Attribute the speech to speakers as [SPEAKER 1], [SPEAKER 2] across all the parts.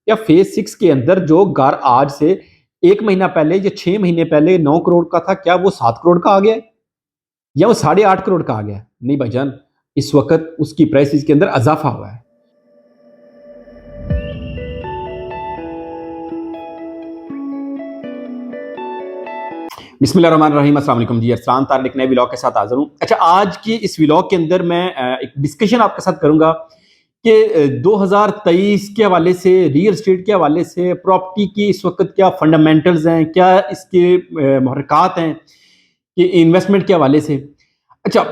[SPEAKER 1] या फेज 6 के अंदर जो घर आज से 1 महीना पहले या 6 महीने पहले 9 करोड़ का था, क्या वो 7 करोड़ का आ गया है? या वो साढ़े 8 करोड़ का आ गया है? नहीं भाईजान, इस वक़्त उसकी प्राइसेज़ के अंदर इज़ाफ़ा हुआ है। बिस्मिल्लाहिर्रहमानिर्रहीम, अस्सलाम वालेकुम जी, अरसलान तार एक नए व्लॉग के साथ हाज़िर हूँ। अच्छा, आज की इस व्लॉग के अंदर मैं एक डिस्कशन आपके साथ करूँगा कि 2023 के हवाले से, रियल एस्टेट के हवाले से, प्रॉपर्टी की इस वक़्त क्या फंडामेंटल्स हैं, क्या इसके मुहर्रिकात हैं कि इन्वेस्टमेंट के हवाले से। अच्छा,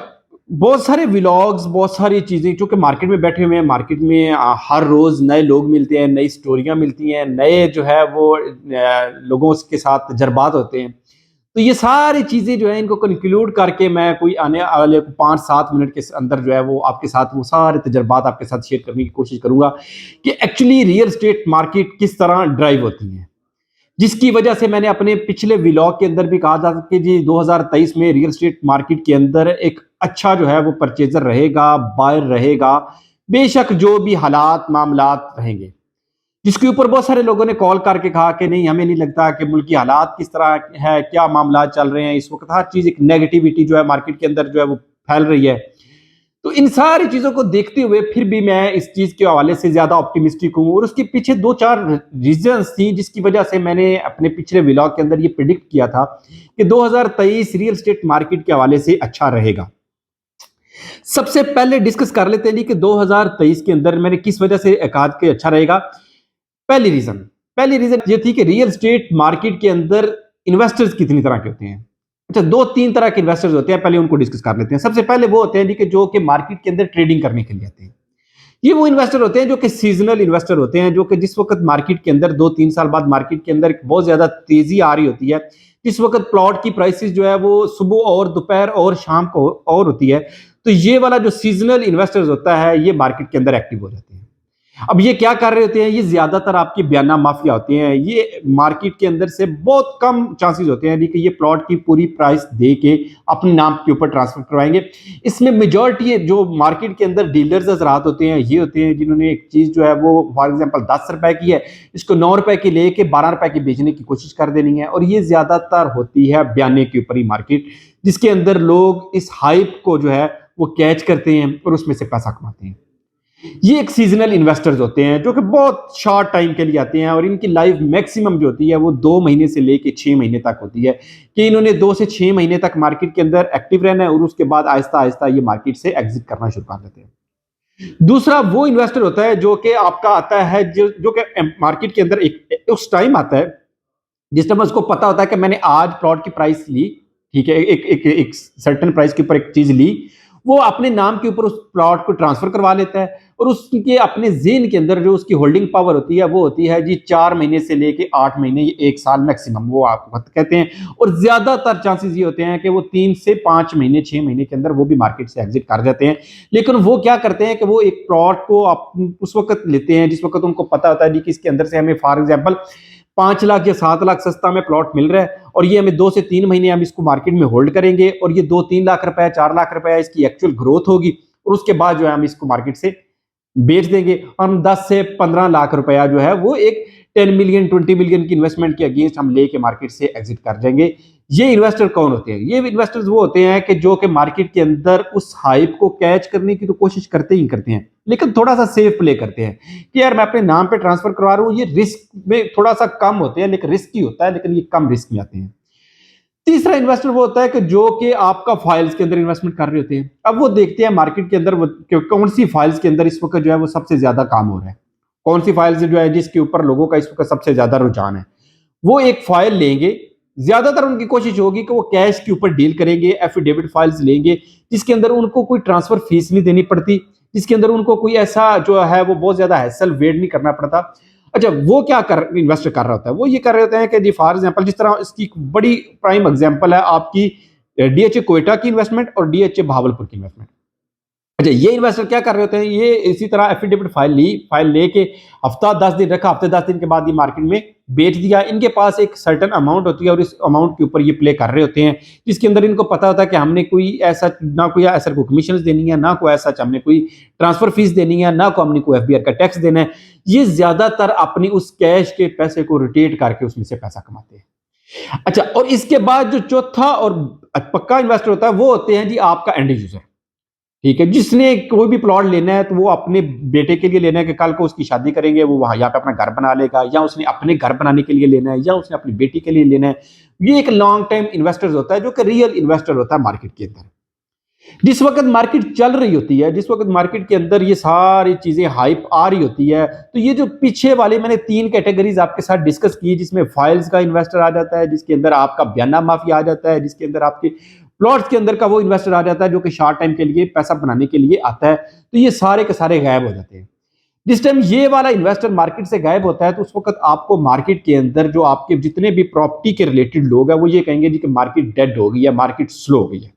[SPEAKER 1] बहुत सारे व्लॉग्स, बहुत सारी चीज़ें चूँकि मार्केट में बैठे हुए हैं, मार्केट में हर रोज़ नए लोग मिलते हैं, नई स्टोरियाँ मिलती हैं, नए जो है वो लोगों के साथ तजर्बात होते हैं। तो ये सारी चीज़ें जो है इनको कंक्लूड करके मैं कोई आने वाले 5-7 मिनट के अंदर जो है वो आपके साथ वो सारे तजर्बात आपके साथ शेयर करने की कोशिश करूँगा कि एक्चुअली रियल एस्टेट मार्केट किस तरह ड्राइव होती है। जिसकी वजह से मैंने अपने पिछले व्लॉग के अंदर भी कहा था कि जी 2023 में रियल एस्टेट मार्केट के अंदर एक अच्छा जो है वो परचेज़र रहेगा, बायर रहेगा, बेशक जो भी हालात, मामलात रहेंगे। जिसके ऊपर बहुत सारे लोगों ने कॉल करके कहा कि नहीं, हमें नहीं लगता कि मुल्क की हालात किस तरह है, क्या मामला चल रहे हैं इस वक्त, हर चीज़ एक नेगेटिविटी जो है मार्केट के अंदर जो है वो फैल रही है। तो इन सारी चीज़ों को देखते हुए फिर भी मैं इस चीज़ के हवाले से ज़्यादा ऑप्टिमिस्टिक हूँ और उसके पीछे 2-4 रीज़न्स थी जिसकी वजह से मैंने अपने पिछले व्लॉग के अंदर ये प्रेडिक्ट किया था कि 2023 रियल एस्टेट मार्केट के हवाले से अच्छा रहेगा। सबसे पहले डिस्कस कर लेते हैं जी कि 2023 के अंदर मैंने किस वजह से कहा कि अच्छा रहेगा। पहली रीजन पहली रीजन ये थी कि रियल एस्टेट मार्केट के अंदर इन्वेस्टर्स कितनी तरह के होते हैं। अच्छा, 2-3 तरह के इन्वेस्टर्स होते हैं, पहले उनको डिस्कस कर लेते हैं। सबसे पहले वो होते हैं जी कि जो कि मार्केट के अंदर ट्रेडिंग करने के लिए आते हैं। ये वो इन्वेस्टर होते हैं जो कि सीजनल इन्वेस्टर होते हैं, जो कि जिस वक्त मार्केट के अंदर 2-3 साल बाद मार्केट के अंदर बहुत ज्यादा तेजी आ रही होती है, जिस वक्त प्लॉट की प्राइसेस जो है वो सुबह और दोपहर और शाम को और होती है, तो ये वाला जो सीजनल इन्वेस्टर्स होता है ये मार्केट के अंदर एक्टिव हो जाते हैं। अब ये क्या कर रहे होते हैं, ये ज्यादातर आपकी बयाना माफिया होते हैं। ये मार्केट के अंदर से बहुत कम चांसेस होते हैं कि ये प्लॉट की पूरी प्राइस दे के अपने नाम के ऊपर ट्रांसफर करवाएंगे। इसमें मेजॉरिटी जो मार्केट के अंदर डीलर्स हजरात होते हैं, ये होते हैं जिन्होंने एक चीज जो है वो फॉर एग्जांपल 10 रुपए की है, इसको 9 रुपए की लेके 12 रुपए की बेचने की कोशिश कर देनी है। और ये ज्यादातर होती है बयाने के ऊपर ही मार्केट, जिसके अंदर लोग इस हाइप को जो है वो कैच करते हैं और उसमें से पैसा कमाते हैं। ये एक सीजनल इन्वेस्टर्स होते हैं जो कि बहुत शॉर्ट टाइम के लिए आते हैं और इनकी लाइफ मैक्सिमम जो होती है वो 2 महीने से लेके 6 महीने तक होती है कि इन्होंने 2 से 6 महीने तक मार्केट के अंदर एक्टिव रहना है और उसके बाद आहिस्ता आहिस्ता ये मार्केट से एग्जिट करना शुरू कर देते हैं। दूसरा वो इन्वेस्टर होता है जो कि आपका आता है जो कि मार्केट के अंदर एक उस टाइम आता है जिस टाइम उसको पता होता है कि मैंने आज प्लॉट की प्राइस ली, ठीक है, एक सर्टेन प्राइस के ऊपर एक चीज ली, वो अपने नाम के ऊपर उस प्लॉट को ट्रांसफर करवा लेता है और उसके अपने जेन के अंदर जो उसकी होल्डिंग पावर होती है वो होती है जी 4 महीने से लेके 8 महीने, 1 साल मैक्सिमम वो आप वक्त कहते हैं। और ज्यादातर चांसेस ये होते हैं कि वो 3 से 5 महीने, 6 महीने के अंदर वो भी मार्केट से एग्जिट कर जाते हैं। लेकिन वो क्या करते हैं कि वो एक प्लॉट को उस वक्त लेते हैं जिस वक्त उनको पता होता है जी कि इसके अंदर से हमें फॉर एग्जाम्पल 5 लाख या 7 लाख सस्ता में प्लॉट मिल रहा है और ये हमें 2 से 3 महीने हम इसको मार्केट में होल्ड करेंगे और ये 2-3 लाख रुपए, 4 लाख रुपए इसकी एक्चुअल ग्रोथ होगी और उसके बाद जो है हम इसको मार्केट से बेच देंगे और हम 10 से 15 लाख रुपया जो है वो एक 10 मिलियन, 20 मिलियन की इन्वेस्टमेंट के अगेंस्ट हम लेके मार्केट से एग्जिट कर जाएंगे। ये इन्वेस्टर कौन होते हैं? ये इन्वेस्टर्स वो होते हैं कि जो कि मार्केट के अंदर उस हाइप को कैच करने की तो कोशिश करते ही करते हैं, लेकिन थोड़ा सा सेफ प्ले करते हैं कि यार मैं अपने नाम पे ट्रांसफर करवा रहा हूँ, ये रिस्क में थोड़ा सा कम होते हैं, लेकिन रिस्क ही होता है, लेकिन ये कम रिस्क में आते हैं। तीसरा इन्वेस्टर वो होता है कि जो कि आपका फाइल्स के अंदर इन्वेस्टमेंट कर रहे होते हैं। अब वो देखते हैं मार्केट के अंदर कौन सी फाइल्स के अंदर इस वक्त जो है वो सबसे ज्यादा काम हो रहा है, कौन सी फाइल्स जो है जिसके ऊपर लोगों का इस वक्त सबसे ज्यादा रुझान है। वो एक फाइल लेंगे, ज्यादातर उनकी कोशिश होगी कि वो कैश के ऊपर डील करेंगे, एफिडेविट फाइल्स लेंगे जिसके अंदर उनको कोई ट्रांसफर फीस नहीं देनी पड़ती, जिसके अंदर उनको कोई ऐसा जो है वो बहुत ज्यादा हैसल वेट नहीं करना पड़ता। अच्छा, वो क्या कर इन्वेस्ट कर रहा होता है, वो ये कर रहे होते हैं कि जी फॉर एग्जांपल जिस तरह इसकी बड़ी प्राइम एग्जांपल है आपकी डीएचए कोयटा की इन्वेस्टमेंट और डीएचए भावलपुर की इन्वेस्टमेंट। अच्छा, ये इन्वेस्टर क्या कर रहे होते हैं, ये इसी तरह एफिडेविट फाइल लेके हफ्ता 10 दिन रखा, हफ्ते 10 दिन के बाद ये मार्केट में बेच दिया। इनके पास एक सर्टेन अमाउंट होती है और इस अमाउंट के ऊपर ये प्ले कर रहे होते हैं, जिसके अंदर इनको पता होता है कि हमने कोई ऐसा ना कोई ऐसा को कमीशन देनी है, ना कोई ऐसा हमने कोई ट्रांसफर फीस देनी है, ना को हमने कोई एफबीआर का टैक्स देना है। ये ज्यादातर अपनी उस कैश के पैसे को रोटेट करके उसमें से पैसा कमाते हैं। अच्छा, और इसके बाद जो चौथा और पक्का इन्वेस्टर होता है वो होते हैं जी आपका एंड यूजर। ठीक है, जिसने कोई भी प्लॉट लेना है तो वो अपने बेटे के लिए लेना है कि कल को उसकी शादी करेंगे, वो वहां यहाँ पे अपना घर बना लेगा, या उसने अपने घर बनाने के लिए लेना है, या उसने अपनी बेटी के लिए लेना है। ये एक लॉन्ग टाइम इन्वेस्टर होता है जो कि रियल इन्वेस्टर होता है मार्केट के अंदर। जिस वक्त मार्केट चल रही होती है, जिस वक्त मार्केट के अंदर ये सारी चीजें हाइप आ रही होती है, तो ये जो पीछे वाले मैंने 3 कैटेगरीज आपके साथ डिस्कस की, जिसमें फाइल्स का इन्वेस्टर आ जाता है, जिसके अंदर आपका बयाना माफिया आ जाता है, जिसके अंदर आपके प्लॉट्स के अंदर का वो इन्वेस्टर आ जाता है जो कि शॉर्ट टाइम के लिए पैसा बनाने के लिए आता है, तो ये सारे के सारे गायब हो जाते हैं। जिस टाइम ये वाला इन्वेस्टर मार्केट से गायब होता है तो उस वक्त आपको मार्केट के अंदर जो आपके जितने भी प्रॉपर्टी के रिलेटेड लोग हैं वो ये कहेंगे जी कि मार्केट डेड हो गई है, मार्केट स्लो हो गई है।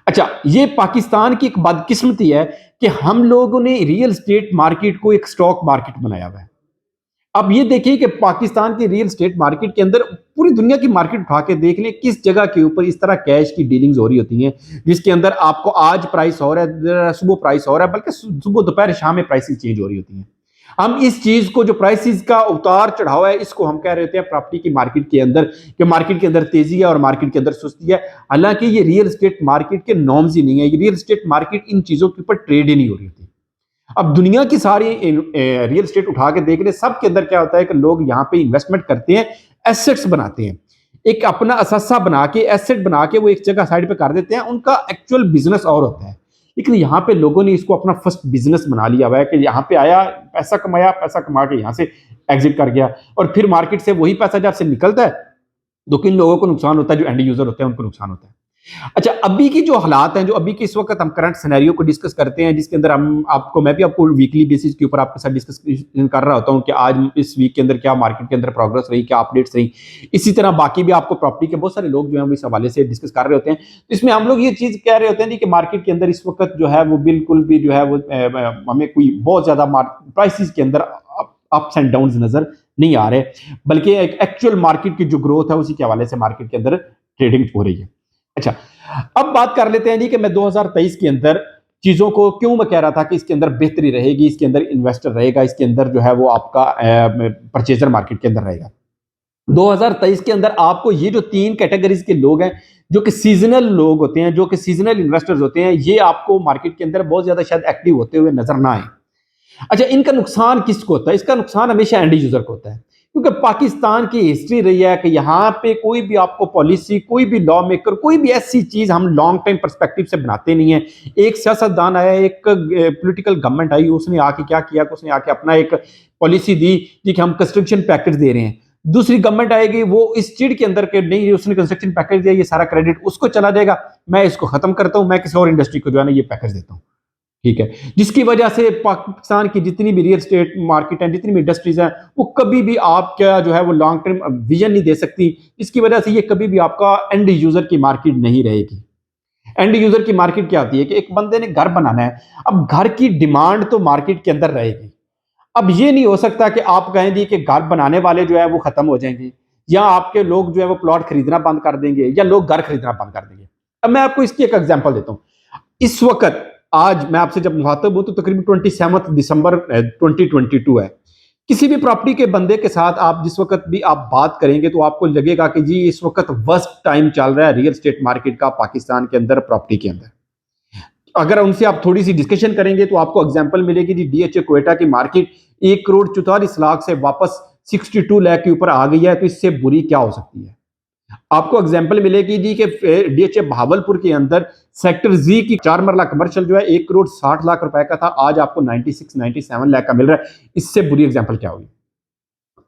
[SPEAKER 1] अच्छा, ये पाकिस्तान की एक बदकिस्मती है कि हम लोगों ने रियल स्टेट मार्केट को एक स्टॉक मार्केट बनाया हुआ है। अब ये देखिए कि पाकिस्तान की रियल स्टेट मार्केट के अंदर पूरी दुनिया की मार्केट उठा के देख लें, किस जगह के ऊपर इस तरह कैश की डीलिंग्स हो रही होती हैं, जिसके अंदर आपको आज प्राइस हो रहा है, सुबह प्राइस हो रहा है, बल्कि सुबह दोपहर शाम में प्राइसेस चेंज हो रही होती हैं। हम इस चीज को जो प्राइसेस का उतार चढ़ाव है इसको हम कह रहे होते हैं प्रॉपर्टी की मार्केट के अंदर, कि मार्केट के अंदर तेजी है और मार्केट के अंदर सुस्ती है। हालांकि ये रियल एस्टेट मार्केट के नॉर्म्स ही नहीं है, ये रियल एस्टेट मार्केट इन चीजों के ऊपर ट्रेड ही नहीं हो रही होती। अब दुनिया की सारी रियल एस्टेट उठा के देख रहे, सबके अंदर क्या होता है कि लोग यहाँ पे इन्वेस्टमेंट करते हैं, एसेट्स बनाते हैं, एक अपना असासा बना के एसेट बना के वो एक जगह साइड पे कर देते हैं, उनका एक्चुअल बिजनेस और होता है। लेकिन यहाँ पे लोगों ने इसको अपना फर्स्ट बिजनेस बना लिया हुआ है कि यहाँ पे आया, पैसा कमाया, पैसा कमा के यहाँ से एग्जिट कर गया, और फिर मार्केट से वही पैसा जब से निकलता है तो किन लोगों को नुकसान होता है, जो एंड यूजर होते हैं उनको नुकसान होता है। अच्छा, अभी की जो हालात हैं, जो अभी के इस वक्त हम करंट सिनेरियो को डिस्कस करते हैं, जिसके अंदर मैं भी आपको वीकली बेसिस के ऊपर आपके साथ डिस्कस कर रहा होता हूं कि आज इस वीक के अंदर क्या मार्केट के अंदर प्रोग्रेस रही, क्या अपडेट्स रही। इसी तरह बाकी भी आपको प्रॉपर्टी के बहुत सारे लोग जो है वो इस हवाले से डिस्कस कर रहे होते हैं। तो इसमें हम लोग ये चीज कह रहे होते हैं कि मार्केट के अंदर इस वक्त जो है वो बिल्कुल भी जो है वो हमें कोई बहुत ज्यादा प्राइसेस के अंदर अप्स एंड डाउन्स नजर नहीं आ रहे, बल्कि एक एक्चुअल मार्केट की जो ग्रोथ है उसी के हवाले से मार्केट के अंदर ट्रेडिंग हो रही है। अच्छा, अब बात कर लेते हैं जी कि मैं 2023 के अंदर चीजों को क्यों मैं कह रहा था कि इसके अंदर बेहतरी रहेगी, इसके अंदर इन्वेस्टर रहेगा, इसके अंदर जो है वो आपका परचेजर मार्केट के अंदर रहेगा। 2023 के अंदर आपको ये जो 3 कैटेगरीज के लोग हैं, जो कि सीजनल लोग होते हैं, जो कि सीजनल इन्वेस्टर्स होते हैं, ये आपको मार्केट के अंदर बहुत ज्यादा शायद एक्टिव होते हुए नजर ना आए। अच्छा, इनका नुकसान किसको होता है? इसका नुकसान हमेशा एंड यूजर को होता है, क्योंकि पाकिस्तान की हिस्ट्री रही है कि यहाँ पे कोई भी आपको पॉलिसी, कोई भी लॉ मेकर, कोई भी ऐसी चीज हम लॉन्ग टाइम पर्सपेक्टिव से बनाते नहीं है। एक सियासतदान आया, एक पॉलिटिकल गवर्नमेंट आई, उसने आके क्या किया कि उसने आके अपना एक पॉलिसी दी कि हम कंस्ट्रक्शन पैकेज दे रहे हैं। दूसरी गवर्नमेंट आएगी, वो इस चिड़ के अंदर के नहीं, उसने कंस्ट्रक्शन पैकेज दिया, ये सारा क्रेडिट उसको चला जाएगा, मैं इसको खत्म करता हूं, मैं किसी और इंडस्ट्री को जो है ना ये पैकेज देता हूं। ठीक है, जिसकी वजह से पाकिस्तान की जितनी भी रियल एस्टेट मार्केट है, जितनी भी इंडस्ट्रीज हैं, वो कभी भी आपका जो है वो लॉन्ग टर्म विजन नहीं दे सकती। इसकी वजह से ये कभी भी आपका एंड यूजर की मार्केट नहीं रहेगी। एंड यूजर की मार्केट क्या होती है कि एक बंदे ने घर बनाना है, अब घर की डिमांड तो मार्केट के अंदर रहेगी। अब ये नहीं हो सकता कि आप कहें जी कि घर बनाने वाले जो है वो खत्म हो जाएंगे, या आपके लोग जो है वो प्लॉट खरीदना बंद कर देंगे, या लोग घर खरीदना बंद कर देंगे। अब मैं आपको इसकी एक एग्जांपल देता हूं। इस वक्त आज मैं आपसे जब मुखातब हूं तो तकरीबन 27 दिसंबर 2022 है। किसी भी प्रॉपर्टी के बंदे के साथ आप जिस वक्त भी आप बात करेंगे तो आपको लगेगा कि जी इस वक्त वर्स्ट टाइम चल रहा है रियल एस्टेट मार्केट का पाकिस्तान के अंदर, प्रॉपर्टी के अंदर। अगर उनसे आप थोड़ी सी डिस्कशन करेंगे तो आपको एग्जांपल मिलेगी जी, डीएचए क्वेटा की मार्केट 1,44,00,000 से वापस 62 लाख के ऊपर आ गई है, तो इससे बुरी क्या हो सकती है। आपको एग्जांपल मिलेगी जी कि डीएचए भावलपुर के अंदर सेक्टर जी की 4 मरला कमर्शियल जो है 1,60,00,000 रुपए का था, आज आपको 96-97 लाख का मिल रहा है। इससे बुरी एग्जांपल क्या होगी।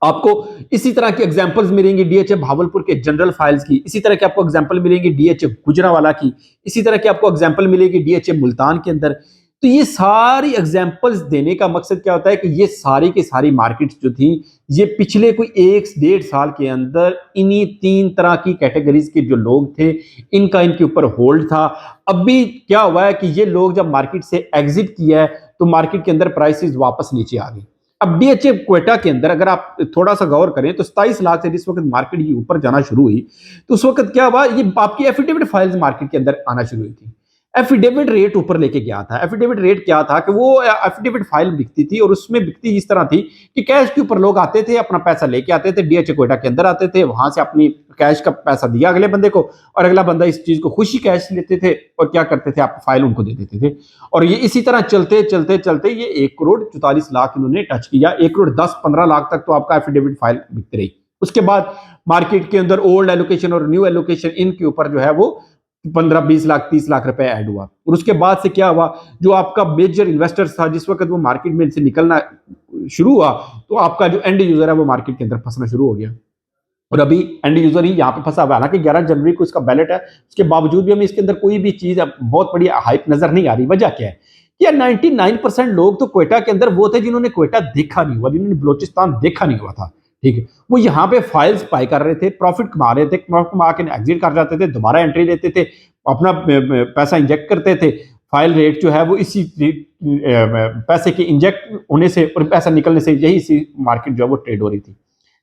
[SPEAKER 1] आपको इसी तरह की एग्जांपल्स मिलेंगी डीएचए भावलपुर के जनरल फाइल्स की, इसी तरह की आपको एग्जांपल मिलेंगी डीएचए गुजरावाला की, इसी तरह की आपको एग्जांपल मिलेगी डीएचए मुल्तान के अंदर। तो ये सारी एग्जांपल्स देने का मकसद क्या होता है कि ये सारी की सारी मार्केट्स जो थी, ये पिछले कोई 1-1.5 साल के अंदर इन्हीं 3 तरह की कैटेगरीज के जो लोग थे, इनका इनके ऊपर होल्ड था। अभी क्या हुआ है कि ये लोग जब मार्केट से एग्जिट किया है तो मार्केट के अंदर प्राइसेस वापस नीचे आ गई। अब डीएचए क्वेटा के अंदर अगर आप थोड़ा सा गौर करें तो 27 लाख से जिस वक्त मार्केट ये ऊपर जाना शुरू हुई, तो उस वक्त क्या हुआ, ये आपकी एफिडेविट फाइल्स मार्केट के अंदर आना शुरू हुई थी। एफिडेविट रेट ऊपर लेके गया था। एफिडेविट रेट क्या था कि वो एफिडेविट फाइल बिकती थी और उसमें बिकती इस तरह थी कि कैश के ऊपर लोग आते थे, अपना पैसा लेके आते थे, डीएचए क्वेटा के अंदर आते थे, वहां से अपनी कैश का पैसा दिया अगले बंदे को, और अगला बंदा इस चीज को खुशी कैश लेते थे और क्या करते थे, आप फाइल उनको दे देते थे। और ये इसी तरह चलते चलते चलते ये 1 करोड़ 44 लाख इन्होंने टच किया। 1 करोड़ 10-15 लाख तक तो आपका एफिडेविट फाइल बिकती रही। उसके बाद मार्केट के अंदर ओल्ड एलोकेशन और न्यू एलोकेशन इनके ऊपर जो है वो 15-20 लाख 30 लाख रुपए ऐड हुआ। और उसके बाद से क्या हुआ, जो आपका मेजर इन्वेस्टर था जिस वक्त वो मार्केट में से निकलना शुरू हुआ, तो आपका जो एंड यूजर है वो मार्केट के अंदर फंसना शुरू हो गया। और अभी एंड यूजर ही यहाँ पे फंसा हुआ है। हालांकि 11 जनवरी को इसका बैलेट है, उसके बावजूद भी हमें इसके अंदर कोई भी चीज बहुत बड़ी हाइप नजर नहीं आ रही। वजह क्या है कि 99% लोग तो क्वेटा के अंदर वो थे जिन्होंने क्वेटा देखा नहीं हुआ, जिन्होंने बलोचिस्तान देखा नहीं हुआ था। ठीक है, वो यहाँ पे फाइल्स बाय कर रहे थे, प्रॉफिट कमा रहे थे, प्रॉफिट कमा के एग्जिट कर जाते थे, दोबारा एंट्री लेते थे, अपना पैसा इंजेक्ट करते थे। फाइल रेट जो है वो इसी पैसे के इंजेक्ट होने से और पैसा निकलने से यही इसी मार्केट जो है वो ट्रेड हो रही थी।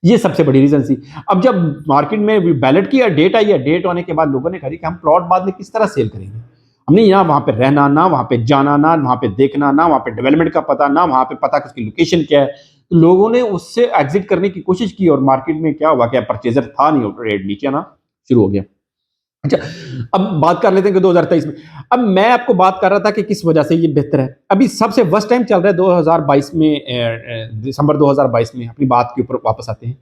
[SPEAKER 1] ये सबसे बड़ी रीजन थी। अब जब मार्केट में बैलेट की डेट आई है, डेट होने के बाद लोगों ने कहा कि हम प्लॉट बाद में किस तरह सेल करेंगे। हमने यहाँ वहां पे रहना, ना वहां पे जाना, ना वहां पे देखना, ना वहां पे डेवलपमेंट का पता, ना वहां पे पता कि उसकी लोकेशन क्या है। तो लोगों ने उससे एग्जिट करने की कोशिश की और मार्केट में क्या हुआ, क्या परचेजर था नहीं और रेट नीचे आना शुरू हो गया। अच्छा, अब बात कर लेते हैं कि 2023 में। अब मैं आपको बात कर रहा था कि किस वजह से ये बेहतर है। अभी सबसे वर्स्ट टाइम चल रहा है 2022 में, दिसंबर 2022 में। अपनी बात के ऊपर वापस आते हैं।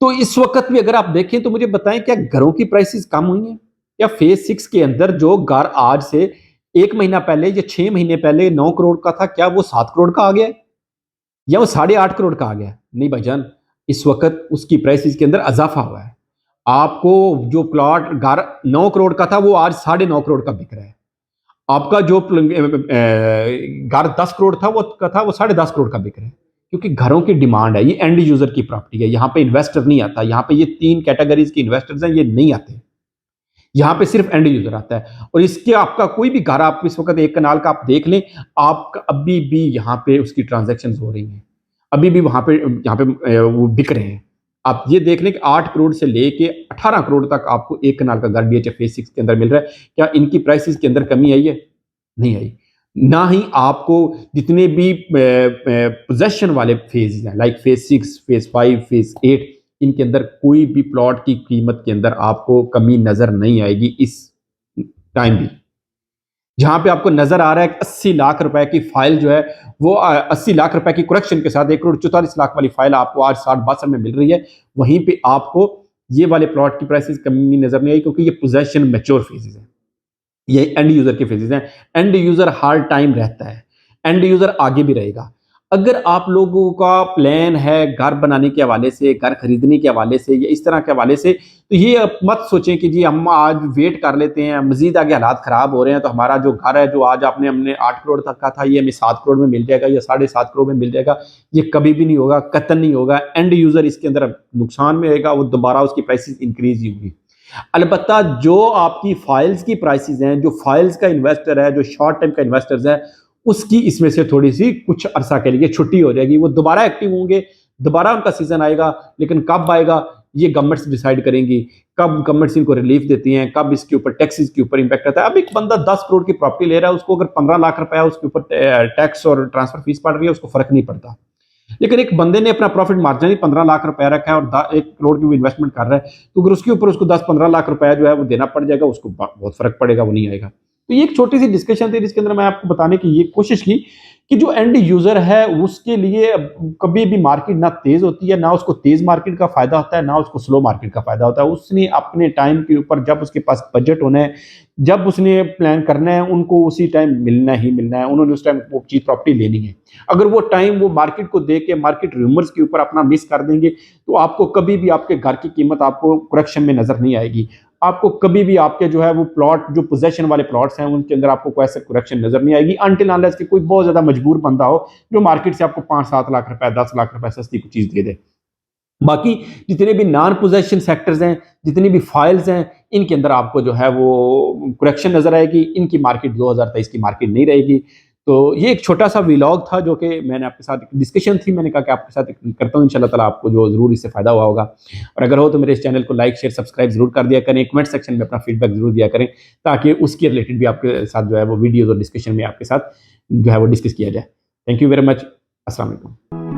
[SPEAKER 1] तो इस वक्त भी अगर आप देखें तो मुझे बताएं, क्या घरों की प्राइसेस कम हुई हैं? या फेज 6 के अंदर जो घर आज से 1 महीना पहले या 6 महीने पहले 9 करोड़ का था, क्या वो 7 करोड़ का आ गया है? या वो 8.5 करोड़ का आ गया है? नहीं भाईजान, इस वक्त उसकी प्राइसेस के अंदर इजाफा हुआ है। आपको जो प्लॉट घर 9 करोड़ का था वो आज 9.5 करोड़ का बिक रहा है। आपका जो घर 10 करोड़ था वो 10.5 करोड़ का बिक रहा है। क्योंकि घरों की डिमांड है, ये एंड यूजर की प्रॉपर्टी है। यहाँ पे इन्वेस्टर नहीं आता, यहाँ पे ये 3 कैटेगरीज के इन्वेस्टर्स हैं, ये नहीं आते। यहाँ पे सिर्फ एंड यूजर आता है। और इसके आपका कोई भी घर आप इस वक्त 1 कनाल का आप देख लें, आपका अभी भी यहाँ पे उसकी ट्रांजेक्शन हो रही हैं, अभी भी वहां पे यहाँ पे वो बिक रहे हैं। आप ये देख लें कि 8 करोड़ से लेके 18 करोड़ तक आपको 1 कनाल का घर डीएचए फेज 6 के अंदर मिल रहा है। क्या इनकी प्राइसेस के अंदर कमी आई है? नहीं आई। ना ही आपको जितने भी पोजेशन वाले फेज हैं, लाइक फेज 6, फेज 5, फेज 8, इनके अंदर कोई भी प्लॉट की कीमत के अंदर आपको कमी नजर नहीं आएगी इस टाइम भी। जहां पे आपको नजर आ रहा है कि 80 लाख रुपए की फाइल जो है वो 80 लाख रुपए की करेक्शन के साथ 1 करोड़ 44 लाख वाली फाइल आपको आज 60-62 में मिल रही है, वहीं पे आपको ये वाले प्लॉट की प्राइसेस कमी नजर नहीं आई, क्योंकि ये पोजेशन मैच्योर फेजेस है, ये एंड यूजर के फेजेस हैं। एंड यूजर हर टाइम रहता है, एंड यूजर आगे भी रहेगा। अगर आप लोगों का प्लान है घर बनाने के हवाले से, घर खरीदने के हवाले से या इस तरह के हवाले से, तो ये मत सोचें कि जी हम आज वेट कर लेते हैं, मजीद आगे हालात खराब हो रहे हैं तो हमारा जो घर है जो आज हमने 8 करोड़ तक का था ये हमें 7 करोड़ में मिल जाएगा या 7.5 करोड़ में मिल जाएगा। ये कभी भी नहीं होगा, कतई नहीं होगा। एंड यूजर इसके अंदर नुकसान में रहेगा, वो दोबारा उसकी प्राइसेस इंक्रीज ही होगी। अलबत्ता जो आपकी फाइल्स की प्राइसेस हैं, जो फाइल्स का इन्वेस्टर है, जो शॉर्ट टाइम का इन्वेस्टर्स है, उसकी इसमें से थोड़ी सी कुछ अरसा के लिए छुट्टी हो जाएगी। वो दोबारा एक्टिव होंगे, दोबारा उनका सीजन आएगा, लेकिन कब आएगा ये गवर्नमेंट्स डिसाइड करेंगी। कब गवर्नमेंट्स इनको रिलीफ देती हैं, कब इसके ऊपर टैक्सेस के ऊपर इंपैक्ट आता है। अब एक बंदा 10 करोड़ की प्रॉपर्टी ले रहा है, उसको अगर 15 लाख रुपया उसके ऊपर टैक्स और ट्रांसफर फीस पड़ रही है, उसको फर्क नहीं पड़ता। लेकिन एक बंदे ने अपना प्रॉफिट मार्जिन ही 15 लाख रुपया रखा है और 1 करोड़ की वो इन्वेस्टमेंट कर रहा है, तो अगर उसके ऊपर उसको 10-15 लाख रुपया जो है वो देना पड़ जाएगा, उसको बहुत फर्क पड़ेगा, वो नहीं आएगा। तो ये एक छोटी सी डिस्कशन थी जिसके अंदर मैं आपको बताने की ये कोशिश की कि जो एंड यूजर है उसके लिए कभी भी मार्केट ना तेज होती है, ना उसको तेज मार्केट का फायदा होता है, ना उसको स्लो मार्केट का फायदा होता है। उसने अपने टाइम के ऊपर, जब उसके पास बजट होना है, जब उसने प्लान करना है, उनको उसी टाइम मिलना ही मिलना है। उन्होंने उस टाइम वो चीज प्रॉपर्टी लेनी है। अगर वो टाइम वो मार्केट को देख के मार्केट रूमर्स के ऊपर अपना मिस कर देंगे, तो आपको कभी भी आपके घर की कीमत आपको करेक्शन में नजर नहीं आएगी। आपको कभी भी आपके जो है वो प्लॉट, जो पोजेशन वाले प्लॉट्स हैं, उनके अंदर आपको कोई ऐसा करेक्शन नजर नहीं आएगी अनटिल अनलेस कि कोई बहुत ज्यादा मजबूर बंदा हो जो मार्केट से आपको 5-7 लाख रुपए, 10 लाख रुपए सस्ती कोई चीज दे दे। बाकी जितने भी नॉन पोजेशन सेक्टर्स हैं, जितनी भी फाइल्स हैं, इनके अंदर आपको जो है वो करेक्शन नजर आएगी। इनकी मार्केट 2023 की मार्केट नहीं रहेगी। तो ये एक छोटा सा व्लॉग था जो कि मैंने आपके साथ एक डिस्कशन थी, मैंने कहा कि आपके साथ करता हूँ, इंशाल्लाह ताला आपको जो ज़रूर इससे फ़ायदा हुआ होगा। और अगर हो तो मेरे इस चैनल को लाइक शेयर सब्सक्राइब ज़रूर कर दिया करें, कमेंट सेक्शन में अपना फीडबैक ज़रूर दिया करें, ताकि उसके रिलेटेड भी आपके साथ जो है वो वीडियोज़ और डिस्कशन में आपके साथ जो है वो डिस्कस किया जाए। Thank you very much. अस्सलाम वालेकुम।